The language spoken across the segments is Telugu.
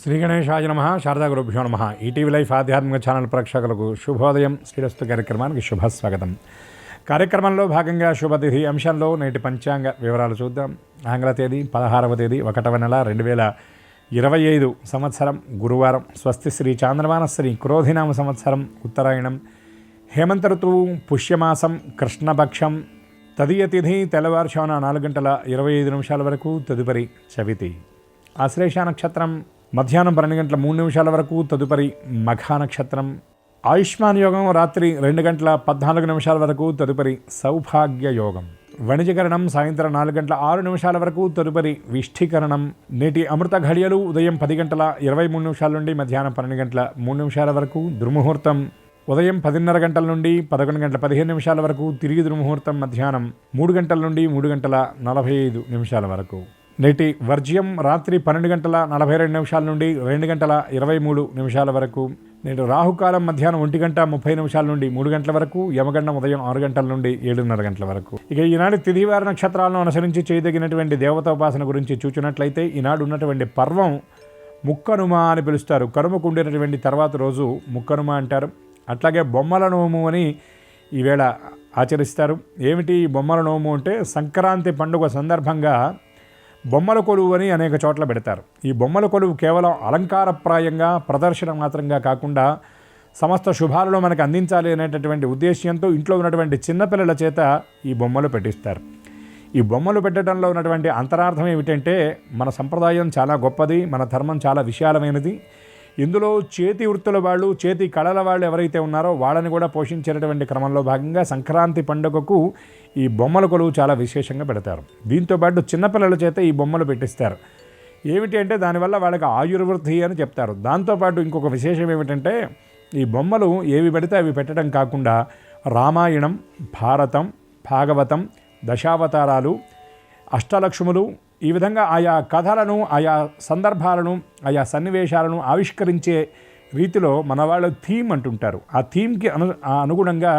శ్రీ గణేశాయ నమః. శారదా గురుభ్యో నమః. ఈటీవీ లైఫ్ ఆధ్యాత్మిక ఛానల్ ప్రేక్షకులకు శుభోదయం. శ్రీరస్తు కార్యక్రమానికి శుభస్వాగతం. కార్యక్రమంలో భాగంగా శుభతిథి అంశంలో నేటి పంచాంగ వివరాలు చూద్దాం. ఆంగ్ల తేదీ 16వ తేదీ 1వ నెల 2025 సంవత్సరం గురువారం. స్వస్తి శ్రీ చాంద్రమానశ్రీ క్రోధినామ సంవత్సరం ఉత్తరాయణం. హేమంత ఋతువు పుష్యమాసం కృష్ణపక్షం. తదియ తిథి తెల్లవారుజామున 4:25 వరకు. తదుపరి చవితి. ఆశ్లేష నక్షత్రం మధ్యాహ్నం 12:03 వరకు. తదుపరి మఘా నక్షత్రం. ఆయుష్మాన్ యోగం రాత్రి 2:14 వరకు. తదుపరి సౌభాగ్య యోగం. వణిజకరణం సాయంత్రం 4:06 వరకు. తదుపరి విష్ఠీకరణం. నేటి అమృత ఘడియలు ఉదయం 10:23 నుండి మధ్యాహ్నం 12:03 వరకు. దుర్ముహూర్తం ఉదయం 10:30 గంటల నుండి 11:15 వరకు. తిరిగి దుర్ముహూర్తం మధ్యాహ్నం 3 గంటల నుండి 3:45 వరకు. నేటి వర్జ్యం రాత్రి 12:42 నుండి 2:23 వరకు. నేటి రాహుకాలం మధ్యాహ్నం 1:30 నుండి 3 గంటల వరకు. యమగండం ఉదయం 6 గంటల నుండి 7:30 గంటల వరకు. ఇక ఈనాడు తిథివార నక్షత్రాలను అనుసరించి చేయదగినటువంటి దేవతోపాసన గురించి చూచినట్లయితే ఈనాడు ఉన్నటువంటి పర్వం ముక్కనుమ అని పిలుస్తారు. కనుమకు ఉండేటటువంటి తర్వాత రోజు ముక్కనుమ అంటారు. అట్లాగే బొమ్మల నోము అని ఈవేళ ఆచరిస్తారు. ఏమిటి బొమ్మల నోము అంటే సంక్రాంతి పండుగ సందర్భంగా బొమ్మల కొలువు అని అనేక చోట్ల పెడతారు. ఈ బొమ్మల కొలువు కేవలం అలంకారప్రాయంగా ప్రదర్శన మాత్రంగా కాకుండా సమస్త శుభాలను మనకు అందించాలి అనేటటువంటి ఉద్దేశ్యంతో ఇంట్లో ఉన్నటువంటి చిన్నపిల్లల చేత ఈ బొమ్మలు పెట్టిస్తారు. ఈ బొమ్మలు పెట్టడంలో ఉన్నటువంటి అంతరార్థం ఏమిటంటే మన సంప్రదాయం చాలా గొప్పది, మన ధర్మం చాలా విశాలమైనది. ఇందులో చేతి వృత్తుల వాళ్ళు, చేతి కళల వాళ్ళు ఎవరైతే ఉన్నారో వాళ్ళని కూడా పోషించేటటువంటి క్రమంలో భాగంగా సంక్రాంతి పండుగకు ఈ బొమ్మల కొలువు చాలా విశేషంగా పెడతారు. దీంతోపాటు చిన్నపిల్లల చేత ఈ బొమ్మలు పెట్టిస్తారు. ఏమిటి అంటే దానివల్ల వాళ్ళకి ఆయుర్వృద్ధి అని చెప్తారు. దాంతోపాటు ఇంకొక విశేషం ఏమిటంటే ఈ బొమ్మలు ఏవి పెడితే అవి పెట్టడం కాకుండా రామాయణం, భారతం, భాగవతం, దశావతారాలు, అష్టలక్ష్ములు, ఈ విధంగా ఆయా కథలను, ఆయా సందర్భాలను, ఆయా సన్నివేశాలను ఆవిష్కరించే రీతిలో మన వాళ్ళు థీమ్ అంటుంటారు. ఆ థీమ్కి అనుగుణంగా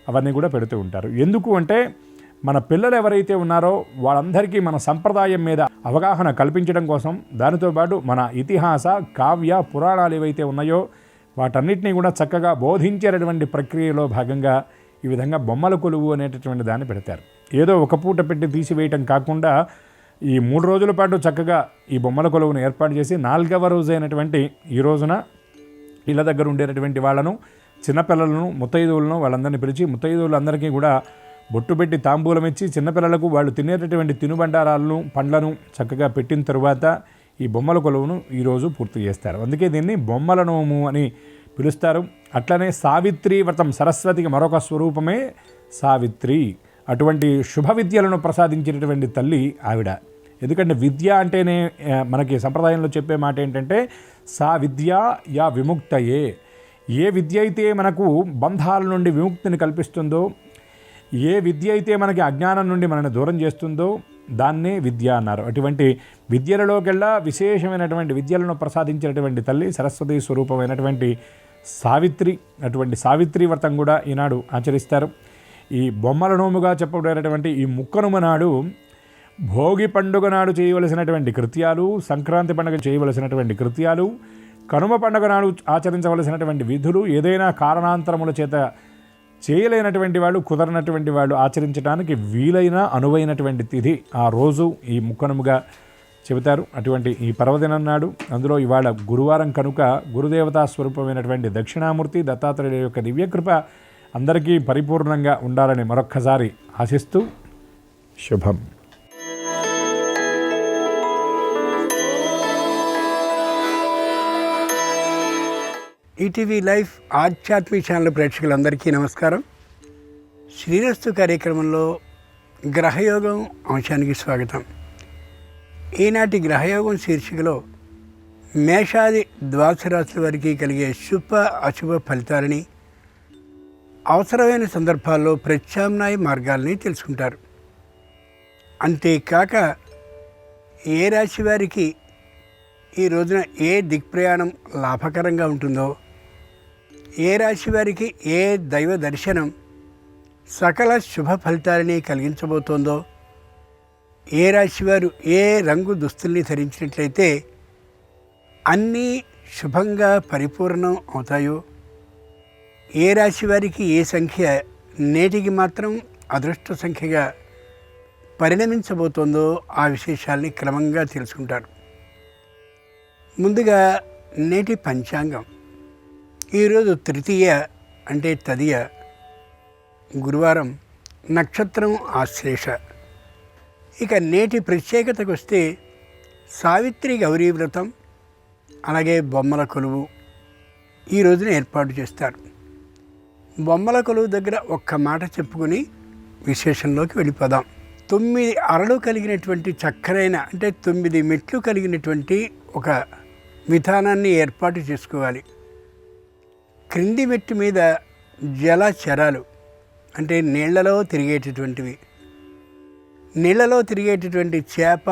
అవన్నీ కూడా పెడుతూ ఉంటారు. ఎందుకు అంటే మన పిల్లలు ఎవరైతే ఉన్నారో వాళ్ళందరికీ మన సంప్రదాయం మీద అవగాహన కల్పించడం కోసం, దానితో పాటు మన ఇతిహాస, కావ్య, పురాణాలు ఏవైతే ఉన్నాయో వాటన్నిటినీ కూడా చక్కగా బోధించేటటువంటి ప్రక్రియలో భాగంగా ఈ విధంగా బొమ్మల కొలువు అనేటటువంటి దాన్ని పెడతారు. ఏదో ఒక పూట పెట్టి తీసివేయటం కాకుండా ఈ 3 రోజుల పాటు చక్కగా ఈ బొమ్మల కొలువును ఏర్పాటు చేసి 4వ రోజు అయినటువంటి ఈ రోజున ఇళ్ళ దగ్గర ఉండేటటువంటి వాళ్ళను, చిన్నపిల్లలను, ముత్తైదువులను వాళ్ళందరినీ పిలిచి ముత్తైదువులందరికీ కూడా బొట్టు పెట్టి తాంబూలం ఇచ్చి చిన్నపిల్లలకు వాళ్ళు తినేటటువంటి తినుబండారాలను, పండ్లను చక్కగా పెట్టిన తరువాత ఈ బొమ్మల కొలువును ఈరోజు పూర్తి చేస్తారు. అందుకే దీన్ని బొమ్మల నోము అని పిలుస్తారు. అట్లనే సావిత్రి వ్రతం, సరస్వతికి మరొక స్వరూపమే సావిత్రి. అటువంటి శుభ విద్యలను ప్రసాదించేటటువంటి తల్లి ఆవిడ. ఎందుకంటే విద్య అంటేనే మనకి సంప్రదాయంలో చెప్పే మాట ఏంటంటే సా విద్య యా విముక్తయే. ఏ విద్య అయితే మనకు బంధాల నుండి విముక్తిని కల్పిస్తుందో, ఏ విద్య అయితే మనకి అజ్ఞానం నుండి మనల్ని దూరం చేస్తుందో దాన్నే విద్య అన్నారు. అటువంటి విద్యలలోకెల్లా విశేషమైనటువంటి విద్యలను ప్రసాదించినటువంటి తల్లి సరస్వతి స్వరూపమైనటువంటి సావిత్రి. అటువంటి సావిత్రి వ్రతం కూడా ఈనాడు ఆచరిస్తారు. ఈ బొమ్మల నోముగా చెప్పబడేటటువంటి ఈ ముక్కనుమ నాడు భోగి పండుగ నాడు చేయవలసినటువంటి కృత్యాలు, సంక్రాంతి పండుగ చేయవలసినటువంటి కృత్యాలు, కనుమ పండుగ నాడు ఆచరించవలసినటువంటి విధులు, ఏదైనా కారణాంతరముల చేత చేయలేనటువంటి వాళ్ళు, కుదరనటువంటి వాళ్ళు ఆచరించడానికి వీలైన అనువైనటువంటి తిథి ఆ రోజు ఈ ముక్కనుముగా చెబుతారు. అటువంటి ఈ పర్వదినం నాడు, అందులో ఇవాళ గురువారం కనుక గురుదేవతా స్వరూపమైనటువంటి దక్షిణామూర్తి దత్తాత్రేయుల యొక్క దివ్యకృప అందరికీ పరిపూర్ణంగా ఉండాలని మరొక్కసారి ఆశిస్తూ శుభం. ఈటీవీ లైఫ్ ఆధ్యాత్మిక ఛానల్ ప్రేక్షకులందరికీ నమస్కారం. శ్రీరస్తు కార్యక్రమంలో గ్రహయోగం అంశానికి స్వాగతం. ఈనాటి గ్రహయోగం శీర్షికలో మేషాది ద్వాదశ రాశుల వారికి కలిగే శుభ అశుభ ఫలితాలని, అవసరమైన సందర్భాల్లో ప్రత్యామ్నాయ మార్గాల్ని తెలుసుకుంటారు. అంతేకాక ఏ రాశి వారికి ఈ రోజున ఏ దిక్ప్రయాణం లాభకరంగా ఉంటుందో, ఏ రాశి వారికి ఏ దైవ దర్శనం సకల శుభ ఫలితాలని కలిగించబోతోందో, ఏ రాశివారు ఏ రంగు దుస్తుల్ని ధరించినట్లయితే అన్నీ శుభంగా పరిపూర్ణం అవుతాయో, ఏ రాశి వారికి ఏ సంఖ్య నేటికి మాత్రం అదృష్ట సంఖ్యగా పరిణమించబోతోందో ఆ విశేషాల్ని క్రమంగా తెలుసుకుంటారు. ముందుగా నేటి పంచాంగం. ఈరోజు తృతీయ అంటే తదియ, గురువారం, నక్షత్రం ఆశ్లేష. ఇక నేటి ప్రత్యేకతకు వస్తే సావిత్రి గౌరీ వ్రతం, అలాగే బొమ్మల కొలువు ఈ రోజున ఏర్పాటు చేస్తారు. బొమ్మల కొలువు దగ్గర ఒక్క మాట చెప్పుకొని విశేషంలోకి వెళ్ళిపోదాం. 9 అరలు కలిగినటువంటి చక్కరైన అంటే 9 మెట్లు కలిగినటువంటి ఒక విధానాన్ని ఏర్పాటు చేసుకోవాలి. క్రింది మెట్టు మీద జలచరాలు అంటే నీళ్లలో తిరిగేటటువంటివి, నీళ్లలో తిరిగేటటువంటి చేప,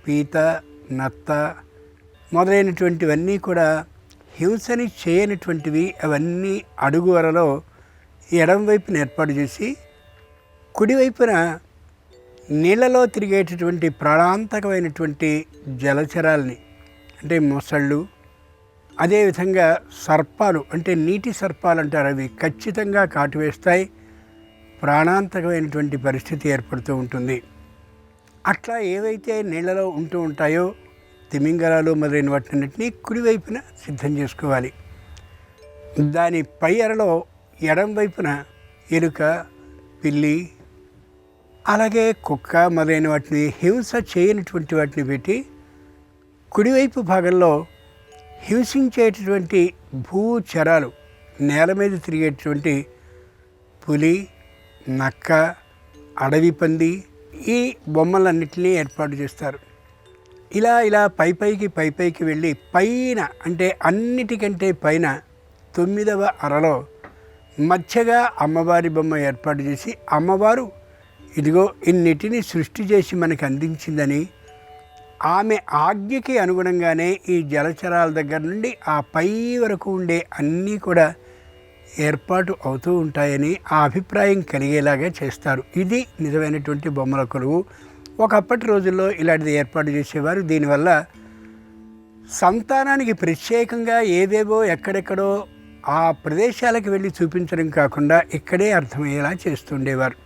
పీత, నత్త మొదలైనటువంటివన్నీ కూడా హింసని చేయనటువంటివి. అవన్నీ అడుగు వరలో ఎడం వైపున ఏర్పాటు చేసి, కుడివైపున నీళ్లలో తిరిగేటటువంటి ప్రాణాంతకమైనటువంటి జలచరాల్ని అంటే మొసళ్ళు, అదేవిధంగా సర్పాలు అంటే నీటి సర్పాలు అంటారు, అవి ఖచ్చితంగా కాటు వేస్తాయి. ప్రాణాంతకమైనటువంటి పరిస్థితి ఏర్పడుతూ ఉంటుంది. అట్లా ఏవైతే నీళ్లలో ఉంటూ ఉంటాయో తిమింగలాలు మొదలైన వాటిన్నింటినీ కుడివైపున సిద్ధం చేసుకోవాలి. దాని పై అరలో ఎడం వైపున ఎలుక, పిల్లి, అలాగే కుక్క మొదలైన వాటిని హింస చేయనటువంటి వాటిని పెట్టి, కుడివైపు భాగంలో హింసించేటటువంటి భూచరాలు నేల మీద తిరిగేటువంటి పులి, నక్క, అడవి పంది ఈ బొమ్మలన్నింటినీ ఏర్పాటు చేస్తారు. ఇలా పైపైకి వెళ్ళి పైన అంటే అన్నిటికంటే పైన 9వ అరలో మధ్యగా అమ్మవారి బొమ్మ ఏర్పాటు చేసి, అమ్మవారు ఇదిగో ఇన్నిటిని సృష్టి చేసి మనకు అందించిందని, ఆమె ఆజ్ఞకి అనుగుణంగానే ఈ జలచరాల దగ్గర నుండి ఆ పై వరకు ఉండే అన్నీ కూడా ఏర్పాటు అవుతూ ఉంటాయని ఆ అభిప్రాయం కలిగేలాగా చేస్తారు. ఇది నిజమైనటువంటి బొమ్మల కొలువు. ఒకప్పటి రోజుల్లో ఇలాంటిది ఏర్పాటు చేసేవారు. దీనివల్ల సంతానానికి ప్రత్యేకంగా ఏవేవో ఎక్కడెక్కడో ఆ ప్రదేశాలకు వెళ్ళి చూపించడం కాకుండా ఇక్కడే అర్థమయ్యేలా చేస్తుండేవారు.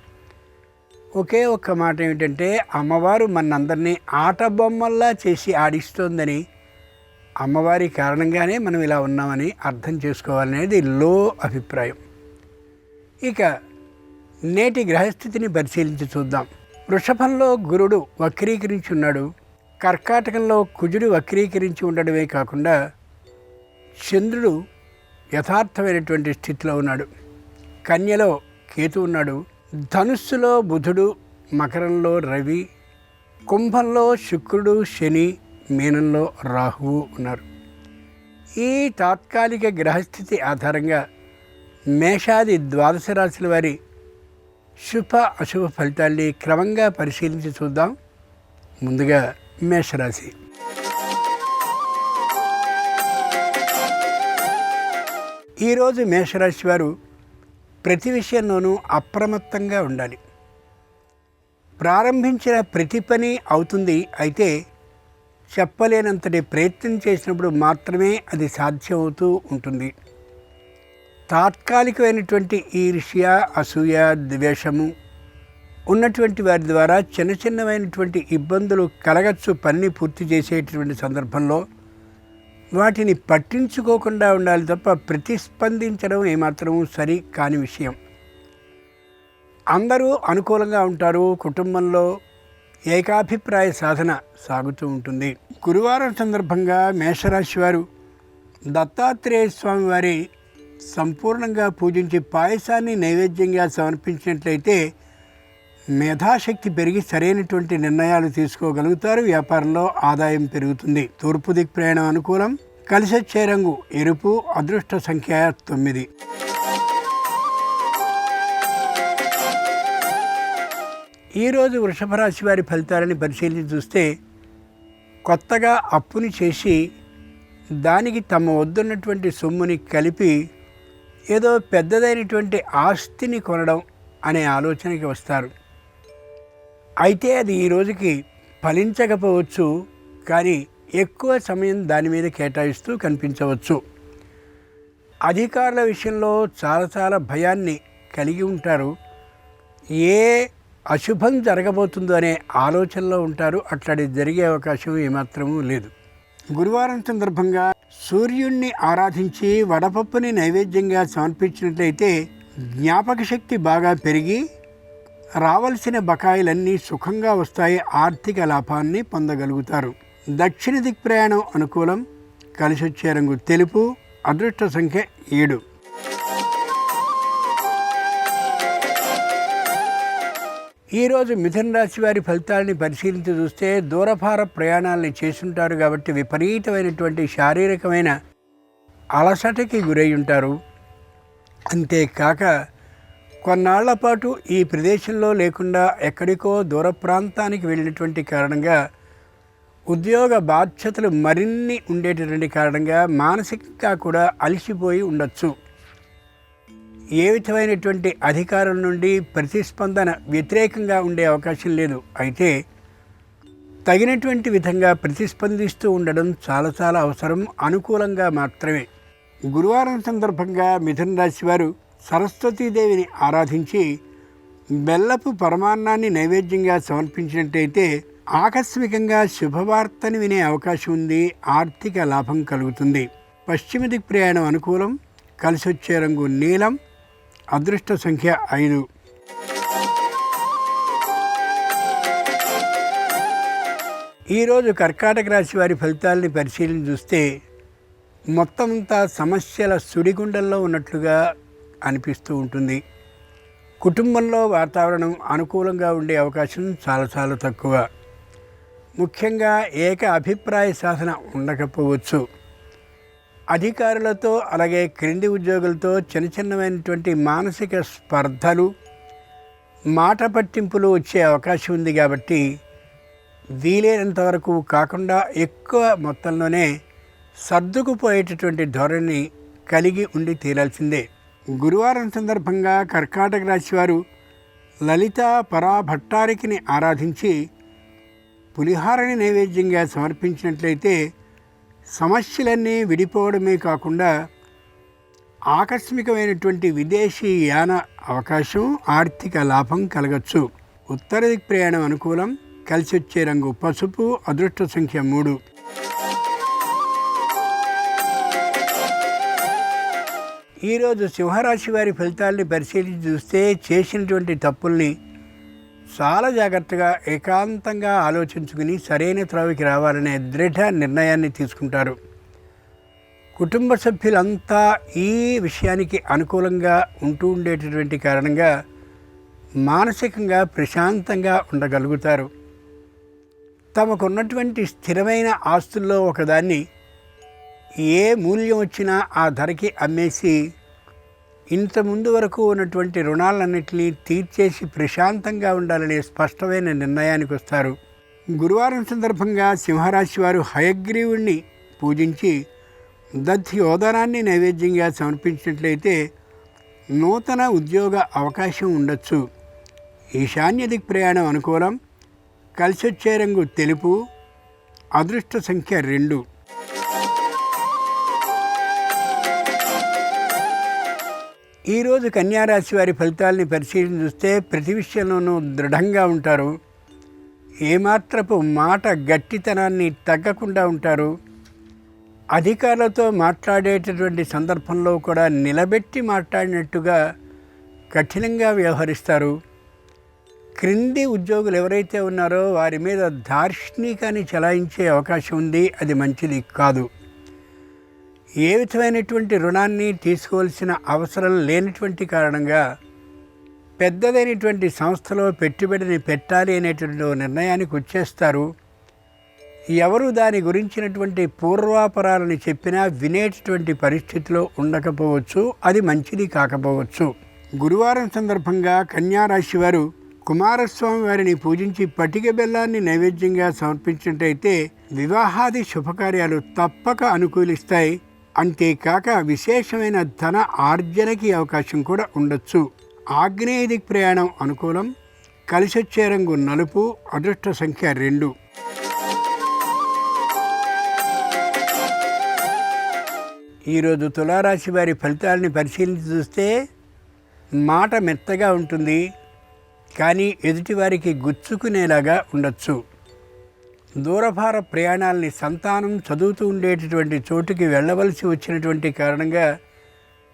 ఒకే ఒక్క మాట ఏమిటంటే, అమ్మవారు మనందరినీ ఆట బొమ్మల్లా చేసి ఆడిస్తోందని, అమ్మవారి కారణంగానే మనం ఇలా ఉన్నామని అర్థం చేసుకోవాలనేది లో అభిప్రాయం. ఇక నేటి గ్రహస్థితిని పరిశీలించి చూద్దాం. వృషభంలో గురుడు వక్రీకరించి ఉన్నాడు. కర్కాటకంలో కుజుడు వక్రీకరించి ఉండడమే కాకుండా చంద్రుడు యథార్థమైనటువంటి స్థితిలో ఉన్నాడు. కన్యలో కేతు ఉన్నాడు. ధనుస్సులో బుధుడు, మకరంలో రవి, కుంభంలో శుక్రుడు, శని, మీనంలో రాహువు ఉన్నారు. ఈ తాత్కాలిక గ్రహస్థితి ఆధారంగా మేషాది 12 రాశుల వారి శుభ అశుభ ఫలితాల్ని క్రమంగా పరిశీలించి చూద్దాం. ముందుగా మేషరాశి. ఈరోజు మేషరాశి వారు ప్రతి విషయంలోనూ అప్రమత్తంగా ఉండాలి. ప్రారంభించిన ప్రతి పని అవుతుంది, అయితే చెప్పలేనంతటి ప్రయత్నం చేసినప్పుడు మాత్రమే అది సాధ్యమవుతూ ఉంటుంది. తాత్కాలికమైనటువంటి ఈర్ష్య, అసూయ, ద్వేషము ఉన్నటువంటి వారి ద్వారా చిన్నమైనటువంటి ఇబ్బందులు కలగచ్చు. పనిని పూర్తి చేసేటటువంటి సందర్భంలో వాటిని పట్టించుకోకుండా ఉండాలి తప్ప ప్రతిస్పందించడం ఏమాత్రం సరి కాని విషయం. అందరూ అనుకూలంగా ఉంటారు. కుటుంబంలో ఏకాభిప్రాయ సాధన సాగుతూ ఉంటుంది. గురువారం సందర్భంగా మేషరాశి వారు దత్తాత్రేయ స్వామి వారి సంపూర్ణంగా పూజించి పాయసాన్ని నైవేద్యంగా సమర్పించినట్లయితే మేధాశక్తి పెరిగి సరైనటువంటి నిర్ణయాలు తీసుకోగలుగుతారు. వ్యాపారంలో ఆదాయం పెరుగుతుంది. తూర్పు దిక్ ప్రయాణం అనుకూలం. కలిసొచ్చే రంగు ఎరుపు. అదృష్ట సంఖ్య 9. ఈరోజు వృషభ రాశి వారి ఫలితాలని పరిశీలించి చూస్తే, కొత్తగా అప్పుని చేసి దానికి తమ వద్దున్నటువంటి సొమ్ముని కలిపి ఏదో పెద్దదైనటువంటి ఆస్తిని కొనడం అనే ఆలోచనకి వస్తారు. అయితే అది ఈ రోజుకి ఫలించకపోవచ్చు, కానీ ఎక్కువ సమయం దాని మీద కేటాయిస్తూ కనిపించవచ్చు. అధికారుల విషయంలో చాలా భయాన్ని కలిగి ఉంటారు. ఏ అశుభం జరగబోతుందో అనే ఆలోచనలో ఉంటారు. అట్లాంటి జరిగే అవకాశం ఏమాత్రమూ లేదు. గురువారం సందర్భంగా సూర్యుణ్ణి ఆరాధించి వడపప్పుని నైవేద్యంగా సమర్పించినట్లయితే జ్ఞాపక శక్తి బాగా పెరిగి రావలసిన బకాయిలన్నీ సుఖంగా వస్తాయి. ఆర్థిక లాభాన్ని పొందగలుగుతారు. దక్షిణ దిక్ ప్రయాణం అనుకూలం. కలిసొచ్చే రంగు తెలుపు. అదృష్ట సంఖ్య 7. ఈరోజు మిథున రాశి వారి ఫలితాలని పరిశీలించి చూస్తే దూరభార ప్రయాణాలని చేస్తుంటారు కాబట్టి విపరీతమైనటువంటి శారీరకమైన అలసటకి గురై ఉంటారు. అంతేకాక కొన్నాళ్ల పాటు ఈ ప్రదేశంలో లేకుండా ఎక్కడికో దూర ప్రాంతానికి వెళ్ళినటువంటి కారణంగా ఉద్యోగ బాధ్యతలు మరిన్ని ఉండేటటువంటి కారణంగా మానసికంగా కూడా అలసిపోయి ఉండొచ్చు. ఏ విధమైనటువంటి అధికారుల నుండి ప్రతిస్పందన వ్యతిరేకంగా ఉండే అవకాశం లేదు. అయితే తగినటువంటి విధంగా ప్రతిస్పందిస్తూ ఉండడం చాలా అవసరం. అనుకూలంగా మాత్రమే. గురువారం సందర్భంగా మిథున రాశి వారు సరస్వతీదేవిని ఆరాధించి బెల్లపు పరమాన్నాన్ని నైవేద్యంగా సమర్పించినట్టయితే ఆకస్మికంగా శుభవార్తని వినే అవకాశం ఉంది. ఆర్థిక లాభం కలుగుతుంది. పశ్చిమ దిక్ ప్రయాణం అనుకూలం. కలిసొచ్చే రంగు నీలం. అదృష్ట సంఖ్య 5. ఈరోజు కర్కాటక రాశి వారి ఫలితాలని పరిశీలన చూస్తే మొత్తమంతా సమస్యల సుడిగుండంలో ఉన్నట్లుగా అనిపిస్తూ ఉంటుంది. కుటుంబంలో వాతావరణం అనుకూలంగా ఉండే అవకాశం చాలా తక్కువ. ముఖ్యంగా ఏక అభిప్రాయ సాధన ఉండకపోవచ్చు. అధికారులతో అలాగే క్రింది ఉద్యోగులతో చిన్నమైనటువంటి మానసిక స్పర్ధలు, మాట పట్టింపులు వచ్చే అవకాశం ఉంది. కాబట్టి వీలైనంత వరకు కాకుండా ఎక్కువ మొత్తంలోనే సర్దుకుపోయేటటువంటి ధోరణి కలిగి ఉండి తీరాల్సిందే. గురువారం సందర్భంగా కర్కాటక రాశి వారు లలితా పరాభట్టారికిని ఆరాధించి పులిహారని నైవేద్యంగా సమర్పించినట్లయితే సమస్యలన్నీ విడిపోవడమే కాకుండా ఆకస్మికమైనటువంటి విదేశీ యాన అవకాశం, ఆర్థిక లాభం కలగచ్చు. ఉత్తర దిక్ ప్రయాణం అనుకూలం. కలిసొచ్చే రంగు పసుపు. అదృష్ట సంఖ్య 3. ఈరోజు సింహరాశి వారి ఫలితాలని పరిశీలించి చూస్తే చేసినటువంటి తప్పుల్ని చాలా జాగ్రత్తగా ఏకాంతంగా ఆలోచించుకుని సరైన త్రోవకి రావాలనే దృఢ నిర్ణయాన్ని తీసుకుంటారు. కుటుంబ సభ్యులంతా ఈ విషయానికి అనుకూలంగా ఉంటూ ఉండేటటువంటి కారణంగా మానసికంగా ప్రశాంతంగా ఉండగలుగుతారు. తమకున్నటువంటి స్థిరమైన ఆస్తుల్లో ఒకదాన్ని ఏ మూల్యం వచ్చినా ఆ ధరకి అమ్మేసి ఇంత ముందు వరకు ఉన్నటువంటి రుణాలన్నింటినీ తీర్చేసి ప్రశాంతంగా ఉండాలనే స్పష్టమైన నిర్ణయానికి వస్తారు. గురువారం సందర్భంగా సింహరాశి వారు హయగ్రీవుణ్ణి పూజించి దధ్యోదనాన్ని నైవేద్యంగా సమర్పించినట్లయితే నూతన ఉద్యోగ అవకాశం ఉండొచ్చు. ఈశాన్య దిక్ ప్రయాణం అనుకూలం. కలిసొచ్చే రంగు తెలుపు. అదృష్ట సంఖ్య 2. ఈరోజు కన్యారాశి వారి ఫలితాలని పరిశీలన చూస్తే ప్రతి విషయంలోనూ దృఢంగా ఉంటారు. ఏమాత్రపు మాట గట్టితనాన్ని తగ్గకుండా ఉంటారు. అధికారులతో మాట్లాడేటటువంటి సందర్భంలో కూడా నిలబెట్టి మాట్లాడినట్టుగా కఠినంగా వ్యవహరిస్తారు. క్రింది ఉద్యోగులు ఎవరైతే ఉన్నారో వారి మీద దార్ష్నికాన్ని చలాయించే అవకాశం ఉంది. అది మంచిది కాదు. ఏ విధమైనటువంటి రుణాన్ని తీసుకోవాల్సిన అవసరం లేనటువంటి కారణంగా పెద్దదైనటువంటి సంస్థలో పెట్టుబడిని పెట్టాలి అనేటువంటి నిర్ణయానికి వచ్చేస్తారు. ఎవరు దాని గురించినటువంటి పూర్వాపరాలను చెప్పినా వినేటటువంటి పరిస్థితిలో ఉండకపోవచ్చు. అది మంచిది కాకపోవచ్చు. గురువారం సందర్భంగా కన్యారాశి వారు కుమారస్వామి వారిని పూజించి పటిక బెల్లాన్ని నైవేద్యంగా సమర్పించినట్టయితే వివాహాది శుభకార్యాలు తప్పక అనుకూలిస్తాయి. అంతేకాక విశేషమైన ధన ఆర్జనకి అవకాశం కూడా ఉండొచ్చు. ఆగ్నేయ దిక్ ప్రయాణం అనుకూలం. కలిసొచ్చే రంగు నలుపు. అదృష్ట సంఖ్య 2. ఈరోజు తులారాశి వారి ఫలితాలని పరిశీలించి చూస్తే మాట మెత్తగా ఉంటుంది, కానీ ఎదుటివారికి గుచ్చుకునేలాగా ఉండొచ్చు. దూరభార ప్రయాణాలని సంతానం చదువుతూ ఉండేటటువంటి చోటుకి వెళ్ళవలసి వచ్చినటువంటి కారణంగా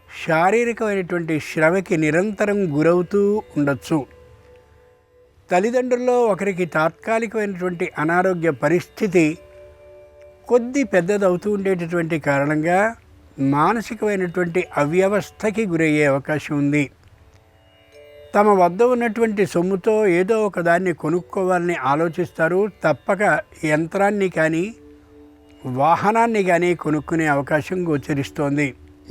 శారీరకమైనటువంటి శ్రమకి నిరంతరం గురవుతూ ఉండొచ్చు. తల్లిదండ్రుల్లో ఒకరికి తాత్కాలికమైనటువంటి అనారోగ్య పరిస్థితి కొద్ది పెద్దదవుతూ ఉండేటటువంటి కారణంగా మానసికమైనటువంటి అవ్యవస్థకి గురయ్యే అవకాశం ఉంది. తమ వద్ద ఉన్నటువంటి సొమ్ముతో ఏదో ఒకదాన్ని కొనుక్కోవాలని ఆలోచిస్తారు. తప్పక యంత్రాన్ని కానీ వాహనాన్ని కానీ కొనుక్కునే అవకాశం గోచరిస్తోంది.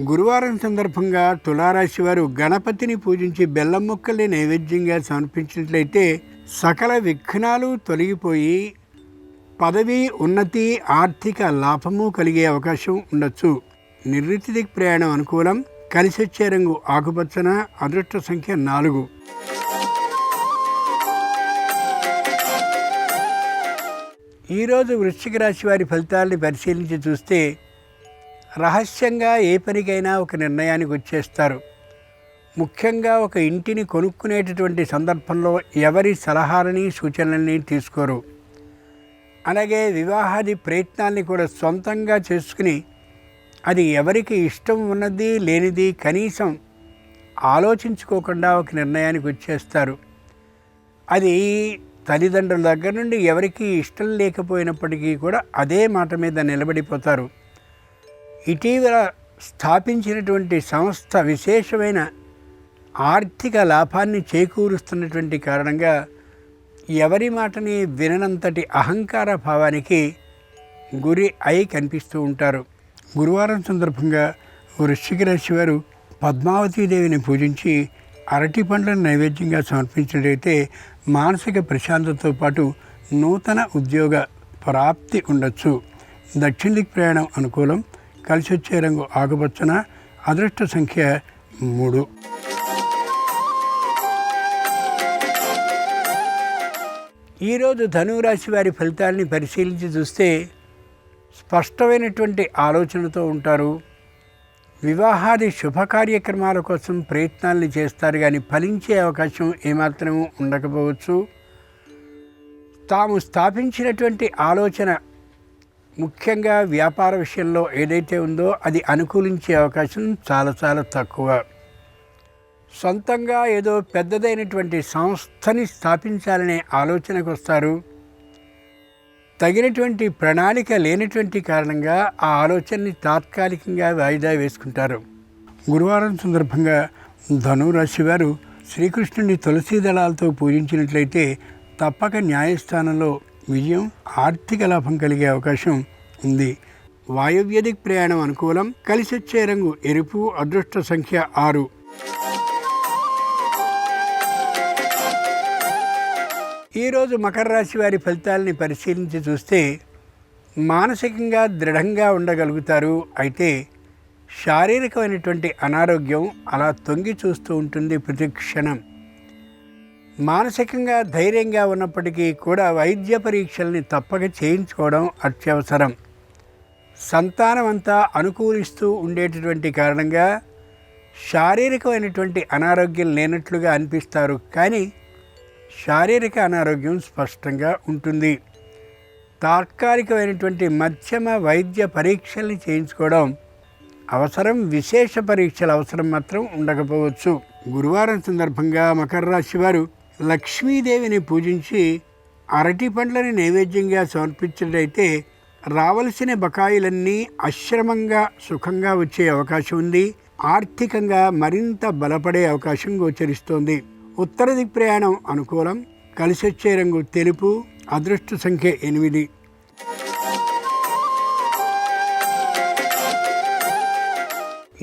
గురువారం సందర్భంగా తులారాశి వారు గణపతిని పూజించి బెల్లం ముక్కల్ని నైవేద్యంగా సమర్పించినట్లయితే సకల విఘ్నాలు తొలగిపోయి పదవి ఉన్నతి ఆర్థిక లాభము కలిగే అవకాశం ఉండొచ్చు. నిర్ణీత దిక్ ప్రయాణం అనుకూలం. కలిసొచ్చే రంగు ఆకుపచ్చన. అదృష్ట సంఖ్య 4. ఈరోజు వృశ్చిక రాశి వారి ఫలితాలని పరిశీలించి చూస్తే రహస్యంగా ఏ పనికైనా ఒక నిర్ణయానికి వచ్చేస్తారు. ముఖ్యంగా ఒక ఇంటిని కొనుక్కునేటటువంటి సందర్భంలో ఎవరి సలహాలని సూచనల్ని తీసుకోరు. అలాగే వివాహాది ప్రయత్నాల్ని కూడా సొంతంగా చేసుకుని అది ఎవరికి ఇష్టం ఉన్నది లేనిది కనీసం ఆలోచించుకోకుండా ఒక నిర్ణయానికి వచ్చేస్తారు. అది తల్లిదండ్రుల దగ్గర నుండి ఎవరికి ఇష్టం లేకపోయినప్పటికీ కూడా అదే మాట మీద నిలబడిపోతారు. ఇటీవల స్థాపించినటువంటి సంస్థ విశేషమైన ఆర్థిక లాభాన్ని చేకూరుస్తున్నటువంటి కారణంగా ఎవరి మాటని విననంతటి అహంకార భావానికి గురి అయి కనిపిస్తూ ఉంటారు. గురువారం సందర్భంగా వృశ్చిక రాశి వారు పద్మావతీదేవిని పూజించి అరటి పండ్లను నైవేద్యంగా సమర్పించినట్లయితే మానసిక ప్రశాంతతతో పాటు నూతన ఉద్యోగ ప్రాప్తి ఉండొచ్చు. దక్షిణ దిక్ ప్రయాణం అనుకూలం. కలిసి వచ్చే రంగు ఆకుపచ్చన. అదృష్ట సంఖ్య 3. ఈరోజు ధనురాశి వారి ఫలితాలని పరిశీలించి చూస్తే స్పష్టమైనటువంటి ఆలోచనతో ఉంటారు. వివాహాది శుభ కార్యక్రమాల కోసం ప్రయత్నాలను చేస్తారు, కానీ ఫలించే అవకాశం ఏమాత్రం ఉండకపోవచ్చు. తాము స్థాపించినటువంటి ఆలోచన ముఖ్యంగా వ్యాపార విషయంలో ఏదైతే ఉందో అది అనుకూలించే అవకాశం చాలా చాలా తక్కువ. సొంతంగా ఏదో పెద్దదైనటువంటి సంస్థని స్థాపించాలనే ఆలోచనకు వస్తారు. తగినటువంటి ప్రణాళిక లేనటువంటి కారణంగా ఆ ఆలోచనని తాత్కాలికంగా వాయిదా వేసుకుంటారు. గురువారం సందర్భంగా ధనురాశి వారు శ్రీకృష్ణుని తులసీ దళాలతో పూజించినట్లయితే తప్పక న్యాయస్థానంలో విజయం, ఆర్థిక లాభం కలిగే అవకాశం ఉంది. వాయువ్య దిక్ ప్రయాణం అనుకూలం. కలిసి వచ్చే రంగు ఎరుపు. అదృష్ట సంఖ్య 6. ఈరోజు మకర రాశి వారి ఫలితాలని పరిశీలించి చూస్తే మానసికంగా దృఢంగా ఉండగలుగుతారు. అయితే శారీరకమైనటువంటి అనారోగ్యం అలా తొంగి చూస్తూ ఉంటుంది ప్రతి క్షణం. మానసికంగా ధైర్యంగా ఉన్నప్పటికీ కూడా వైద్య పరీక్షల్ని తప్పక చేయించుకోవడం అత్యవసరం. సంతానం అంతా అనుకూలిస్తూ ఉండేటటువంటి కారణంగా శారీరకమైనటువంటి అనారోగ్యం లేనట్లుగా అనిపిస్తారు, కానీ శారీరక అనారోగ్యం స్పష్టంగా ఉంటుంది. తాత్కాలికమైనటువంటి మధ్యమ వైద్య పరీక్షల్ని చేయించుకోవడం అవసరం. విశేష పరీక్షల అవసరం మాత్రం ఉండకపోవచ్చు. గురువారం సందర్భంగా మకర రాశి వారు లక్ష్మీదేవిని పూజించి అరటి పండ్లని నైవేద్యంగా సమర్పించినట్లయితే రావలసిన బకాయిలన్నీ అశ్రమంగా సుఖంగా వచ్చే అవకాశం ఉంది. ఆర్థికంగా మరింత బలపడే అవకాశం గోచరిస్తోంది. ఉత్తర దిక్ ప్రయాణం అనుకూలం. కలిసి వచ్చే రంగు తెలుపు. అదృష్ట సంఖ్య 8.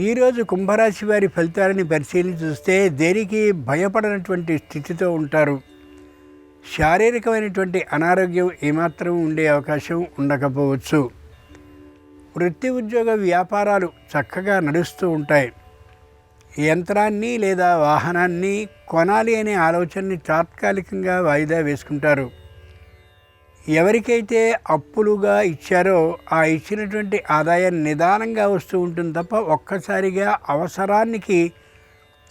ఈరోజు కుంభరాశి వారి ఫలితాలని పరిశీలించి చూస్తే దేనికి భయపడనటువంటి స్థితితో ఉంటారు. శారీరకమైనటువంటి అనారోగ్యం ఏమాత్రం ఉండే అవకాశం ఉండకపోవచ్చు. వృత్తి ఉద్యోగ వ్యాపారాలు చక్కగా నడుస్తూ ఉంటాయి. యంత్రాన్ని లేదా వాహనాన్ని కొనాలి అనే ఆలోచనని తాత్కాలికంగా వాయిదా వేసుకుంటారు. ఎవరికైతే అప్పులుగా ఇచ్చారో ఆ ఇచ్చినటువంటి ఆదాయం నిదానంగా వస్తూ ఉంటుంది తప్ప ఒక్కసారిగా అవసరానికి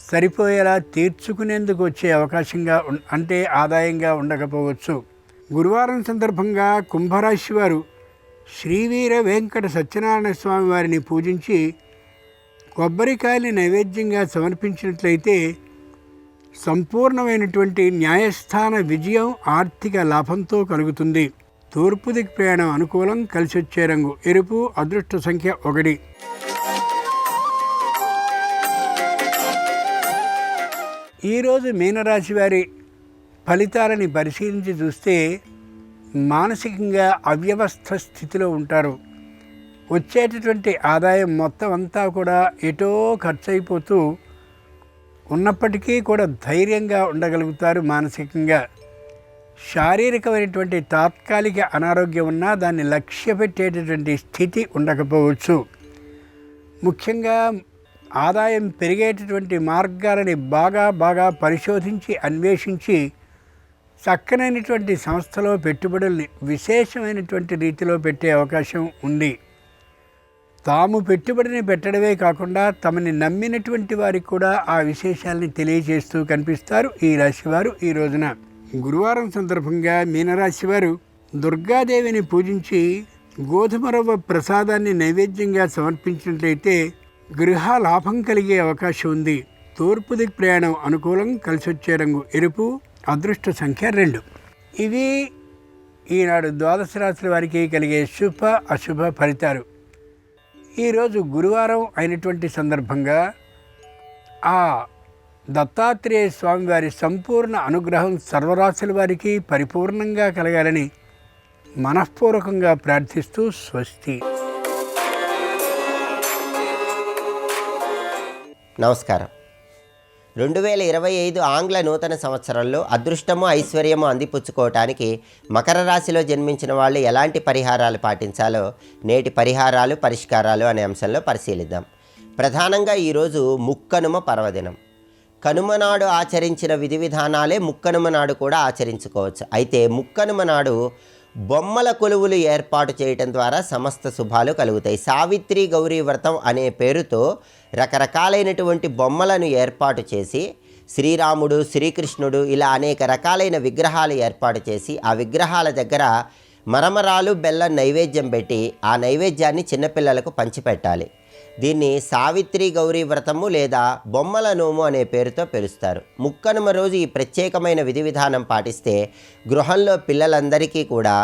సరిపోయేలా తీర్చుకునేందుకు వచ్చే అవకాశంగా అంటే ఆదాయంగా ఉండకపోవచ్చు. గురువారం సందర్భంగా కుంభరాశి వారు శ్రీవీర వెంకట సత్యనారాయణ స్వామి వారిని పూజించి కొబ్బరికాయని నైవేద్యంగా సమర్పించినట్లయితే సంపూర్ణమైనటువంటి న్యాయస్థాన విజయం ఆర్థిక లాభంతో కలుగుతుంది. తూర్పు దిక్కు ప్రయాణం అనుకూలం. కలిసి వచ్చే రంగు ఎరుపు. అదృష్ట సంఖ్య 1. ఈరోజు మీనరాశి వారి ఫలితాలని పరిశీలించి చూస్తే మానసికంగా అవ్యవస్థ స్థితిలో ఉంటారు. వచ్చేటటువంటి ఆదాయం మొత్తం అంతా కూడా ఎటో ఖర్చు అయిపోతూ ఉన్నప్పటికీ కూడా ధైర్యంగా ఉండగలుగుతారు. మానసికంగా శారీరకమైనటువంటి తాత్కాలిక అనారోగ్యం ఉన్నా దాన్ని లక్ష్య పెట్టేటటువంటి స్థితి ఉండకపోవచ్చు. ముఖ్యంగా ఆదాయం పెరిగేటటువంటి మార్గాలని బాగా పరిశోధించి అన్వేషించి చక్కనైనటువంటి సంస్థలో పెట్టుబడుల్ని విశేషమైనటువంటి రీతిలో పెట్టే అవకాశం ఉంది. తాము పెట్టుబడిని పెట్టడమే కాకుండా తమని నమ్మినటువంటి వారికి కూడా ఆ విశేషాలని తెలియజేస్తూ కనిపిస్తారు ఈ రాశివారు. ఈ రోజున గురువారం సందర్భంగా మీనరాశి వారు దుర్గాదేవిని పూజించి గోధుమ రవ్వ ప్రసాదాన్ని నైవేద్యంగా సమర్పించినట్లయితే గృహ లాభం కలిగే అవకాశం ఉంది. తూర్పు దిక్కు ప్రయాణం అనుకూలం. కలిసి వచ్చే రంగు ఎరుపు. అదృష్ట సంఖ్య 2. ఇవి ఈనాడు ద్వాదశ రాశుల వారికి కలిగే శుభ అశుభ ఫలితాలు. ఈరోజు గురువారం అయినటువంటి సందర్భంగా ఆ దత్తాత్రేయ స్వామి వారి సంపూర్ణ అనుగ్రహం సర్వరాశుల వారికి పరిపూర్ణంగా కలగాలని మనఃపూర్వకంగా ప్రార్థిస్తూ స్వస్తి. నమస్కారం. 2025 ఆంగ్ల నూతన సంవత్సరంలో అదృష్టము ఐశ్వర్యము అందిపుచ్చుకోవటానికి మకర రాశిలో జన్మించిన వాళ్ళు ఎలాంటి పరిహారాలు పాటించాలో నేటి పరిహారాలు పరిష్కారాలు అనే అంశంలో పరిశీలిద్దాం. ప్రధానంగా ఈరోజు ముక్కనుమ పర్వదినం. కనుమ నాడు ఆచరించిన విధి విధానాలే ముక్కనుమ నాడు కూడా ఆచరించుకోవచ్చు. అయితే ముక్కనుమ నాడు బొమ్మల కొలువులు ఏర్పాటు చేయటం ద్వారా సమస్త శుభాలు కలుగుతాయి. సావిత్రి గౌరీ వ్రతం అనే పేరుతో రకరకాలైనటువంటి బొమ్మలను ఏర్పాటు చేసి శ్రీరాముడు, శ్రీకృష్ణుడు ఇలా అనేక రకాలైన విగ్రహాలు ఏర్పాటు చేసి ఆ విగ్రహాల దగ్గర మరమరాలు బెల్లం నైవేద్యం పెట్టి ఆ నైవేద్యాన్ని చిన్నపిల్లలకు పంచిపెట్టాలి. దీన్ని సావిత్రి గౌరీ వ్రతము లేదా బొమ్మల నోము అనే పేరుతో పిలుస్తారు. ముక్కనుమ రోజు ఈ ప్రత్యేకమైన విధి విధానం పాటిస్తే గృహంలో పిల్లలందరికీ కూడా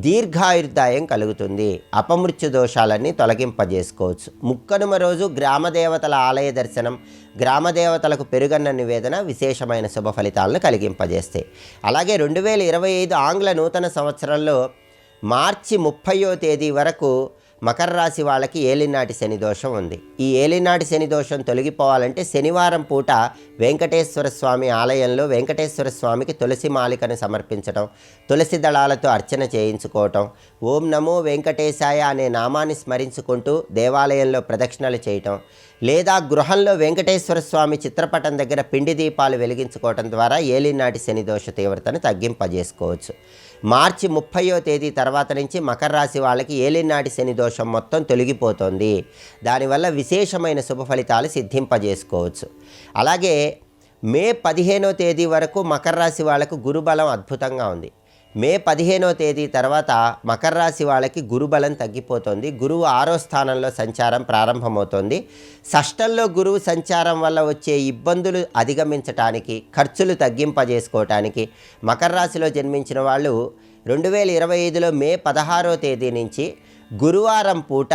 దీర్ఘాయుర్దాయం కలుగుతుంది. అపమృత్యు దోషాలన్నీ తొలగింపజేసుకోవచ్చు. ముక్కనుమ రోజు గ్రామదేవతల ఆలయ దర్శనం, గ్రామదేవతలకు పెరుగన్న నివేదన విశేషమైన శుభ ఫలితాలను కలిగింపజేస్తాయి. అలాగే 2025 ఆంగ్ల నూతన సంవత్సరంలో మార్చి 30వ తేదీ వరకు మకర రాశి వాళ్ళకి ఏలినాటి శని దోషం ఉంది. ఈ ఏలినాటి శని దోషం తొలగిపోవాలంటే శనివారం పూట వెంకటేశ్వర స్వామి ఆలయంలో వెంకటేశ్వర స్వామికి తులసి మాలికను సమర్పించడం, తులసి దళాలతో అర్చన చేయించుకోవటం, ఓం నమో వెంకటేశాయ అనే నామాన్ని స్మరించుకుంటూ దేవాలయంలో ప్రదక్షిణలు చేయటం, లేదా గృహంలో వెంకటేశ్వర స్వామి చిత్రపటం దగ్గర పిండి దీపాలు వెలిగించుకోవటం ద్వారా ఏలినాటి శని దోష తీవ్రతను తగ్గింపజేసుకోవచ్చు. మార్చి 30వ తేదీ తర్వాత నుంచి మకర రాశి వాళ్ళకి ఏలినాటి శని దోషం మొత్తం తొలగిపోతుంది. దానివల్ల విశేషమైన శుభ ఫలితాలు సిద్ధింపజేసుకోవచ్చు. అలాగే మే 15వ తేదీ వరకు మకర రాశి వాళ్ళకు గురుబలం అద్భుతంగా ఉంది. మే 15వ తేదీ తర్వాత మకర రాశి వాళ్ళకి గురుబలం తగ్గిపోతుంది. గురువు 6వ స్థానంలో సంచారం ప్రారంభమవుతుంది. షష్టంలో గురువు సంచారం వల్ల వచ్చే ఇబ్బందులు అధిగమించటానికి, ఖర్చులు తగ్గింపజేసుకోవటానికి మకర రాశిలో జన్మించిన వాళ్ళు 2025లో మే 16వ తేదీ నుంచి గురువారం పూట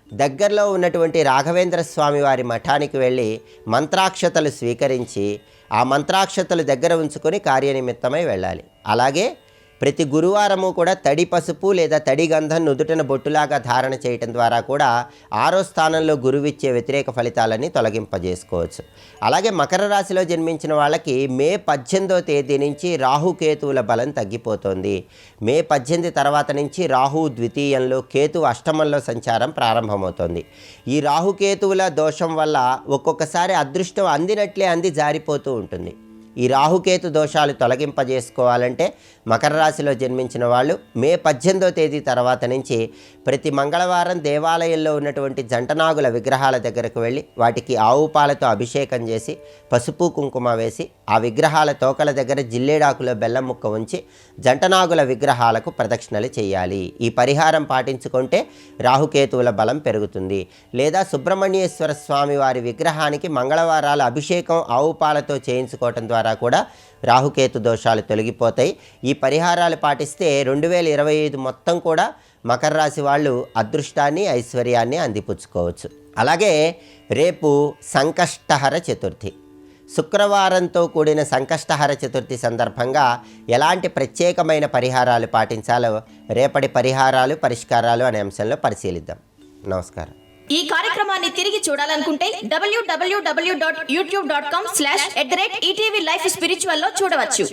దగ్గరలో ఉన్నటువంటి రాఘవేంద్ర స్వామి వారి మఠానికి వెళ్ళి మంత్రాక్షతలు స్వీకరించి ఆ మంత్రాక్షతలు దగ్గర ఉంచుకొని కార్యనిమిత్తమై వెళ్ళాలి. అలాగే ప్రతి గురువారము కూడా తడి పసుపు లేదా తడి గంధం నుదుటిన బొట్టులాగా ధారణ చేయటం ద్వారా కూడా 6వ స్థానంలో గురువిచ్చే వ్యతిరేక ఫలితాలన్నీ తొలగింపజేసుకోవచ్చు. అలాగే మకర రాశిలో జన్మించిన వాళ్ళకి మే 18వ తేదీ నుంచి రాహుకేతువుల బలం తగ్గిపోతుంది. మే 18 తర్వాత నుంచి రాహు ద్వితీయంలో, కేతు అష్టమంలో సంచారం ప్రారంభమవుతుంది. ఈ రాహుకేతువుల దోషం వల్ల ఒక్కొక్కసారి అదృష్టం అందినట్లే అంది జారిపోతూ ఉంటుంది. ఈ రాహుకేతు దోషాలు తొలగింపజేసుకోవాలంటే మకర రాశిలో జన్మించిన వాళ్ళు మే 18వ తేదీ తర్వాత నుంచి ప్రతి మంగళవారం దేవాలయంలో ఉన్నటువంటి జంటనాగుల విగ్రహాల దగ్గరకు వెళ్ళి వాటికి ఆవు పాలతో అభిషేకం చేసి పసుపు కుంకుమ వేసి ఆ విగ్రహాల తోకల దగ్గర జిల్లేడాకులో బెల్లం ముక్క ఉంచి జంటనాగుల విగ్రహాలకు ప్రదక్షిణలు చేయాలి. ఈ పరిహారం పాటించుకుంటే రాహుకేతువుల బలం పెరుగుతుంది. లేదా సుబ్రహ్మణ్యేశ్వర స్వామి వారి విగ్రహానికి మంగళవారాలు అభిషేకం ఆవు పాలతో చేయించుకోవటం ద్వారా కూడా రాహుకేతు దోషాలు తొలగిపోతాయి. ఈ పరిహారాలు పాటిస్తే 2025 మొత్తం కూడా మకర రాశి వాళ్ళు అదృష్టాన్ని ఐశ్వర్యాన్ని అందిపుచ్చుకోవచ్చు. అలాగే రేపు సంకష్టహర చతుర్థి, శుక్రవారంతో కూడిన సంకష్టహర చతుర్థి సందర్భంగా ఎలాంటి ప్రత్యేకమైన పరిహారాలు పాటించాలో రేపటి పరిహారాలు పరిష్కారాలు అనే అంశంలో పరిశీలిద్దాం. నమస్కారం. ఈ కార్యక్రమాన్ని తిరిగి చూడాలనుకుంటే www.youtube.com/ETV Life Spiritual లో చూడవచ్చు.